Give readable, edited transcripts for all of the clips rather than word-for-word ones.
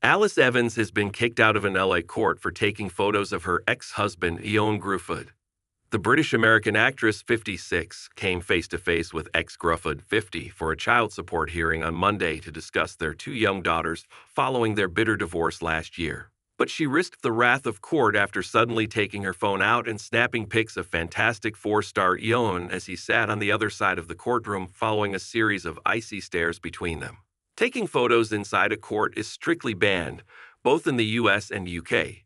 Alice Evans has been kicked out of an LA court for taking photos of her ex-husband, Ioan Gruffudd. The British-American actress, 56, came face-to-face with ex-Gruffudd, 50, for a child support hearing on Monday to discuss their two young daughters following their bitter divorce last year. But she risked the wrath of court after suddenly taking her phone out and snapping pics of fantastic four-star Ioan as he sat on the other side of the courtroom following a series of icy stares between them. Taking photos inside a court is strictly banned, both in the US and UK.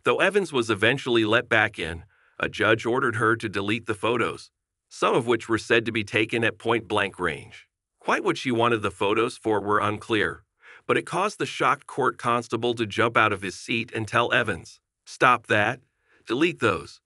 Though Evans was eventually let back in, a judge ordered her to delete the photos, some of which were said to be taken at point-blank range. Quite what she wanted the photos for were unclear, but it caused the shocked court constable to jump out of his seat and tell Evans, "Stop that. Delete those.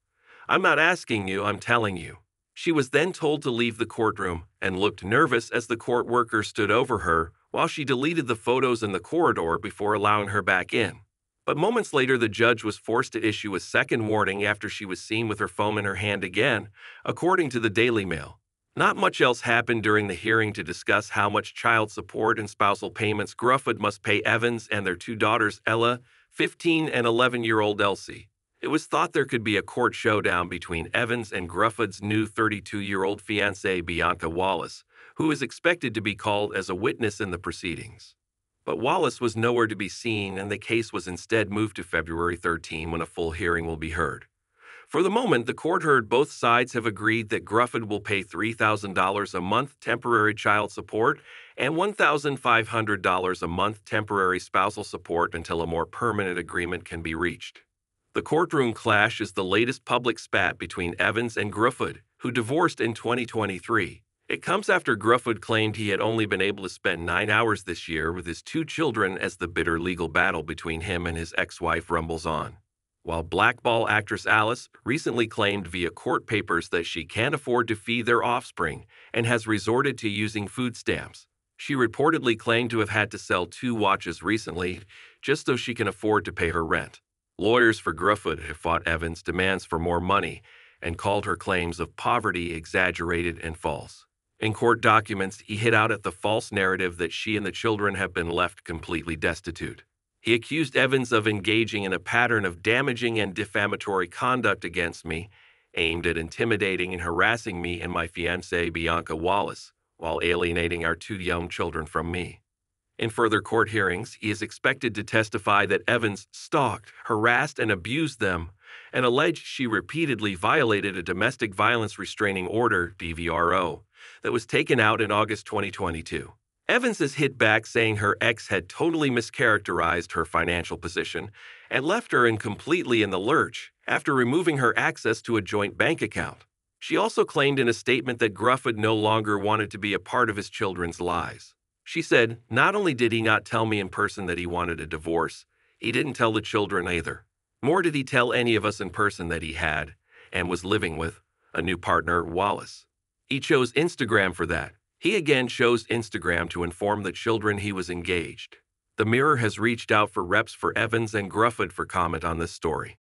I'm not asking you, I'm telling you." She was then told to leave the courtroom and looked nervous as the court worker stood over her while she deleted the photos in the corridor before allowing her back in. But moments later, the judge was forced to issue a second warning after she was seen with her phone in her hand again, according to the Daily Mail. Not much else happened during the hearing to discuss how much child support and spousal payments Gruffudd must pay Evans and their two daughters, Ella, 15 and 11-year-old Elsie. It was thought there could be a court showdown between Evans and Gruffudd's new 32-year-old fiancée, Bianca Wallace, who is expected to be called as a witness in the proceedings. But Wallace was nowhere to be seen, and the case was instead moved to February 13 when a full hearing will be heard. For the moment, the court heard both sides have agreed that Gruffudd will pay $3,000 a month temporary child support and $1,500 a month temporary spousal support until a more permanent agreement can be reached. The courtroom clash is the latest public spat between Evans and Gruffudd, who divorced in 2023. It comes after Gruffudd claimed he had only been able to spend 9 hours this year with his two children as the bitter legal battle between him and his ex-wife rumbles on. While blackball actress Alice recently claimed via court papers that she can't afford to feed their offspring and has resorted to using food stamps, she reportedly claimed to have had to sell 2 watches recently just so she can afford to pay her rent. Lawyers for Gruffudd have fought Evans' demands for more money and called her claims of poverty exaggerated and false. In court documents, he hit out at the false narrative that she and the children have been left completely destitute. He accused Evans of engaging in a pattern of damaging and defamatory conduct against me, aimed at intimidating and harassing me and my fiancée Bianca Wallace, while alienating our 2 young children from me. In further court hearings, he is expected to testify that Evans stalked, harassed, and abused them, and alleged she repeatedly violated a domestic violence restraining order, DVRO, that was taken out in August 2022. Evans has hit back, saying her ex had totally mischaracterized her financial position and left her completely in the lurch after removing her access to a joint bank account. She also claimed in a statement that Gruffudd no longer wanted to be a part of his children's lives. She said, "Not only did he not tell me in person that he wanted a divorce, he didn't tell the children either. Nor did he tell any of us in person that he had, and was living with, a new partner, Wallace. He chose Instagram for that. He again chose Instagram to inform the children he was engaged." The Mirror has reached out for reps for Evans and Gruffudd for comment on this story.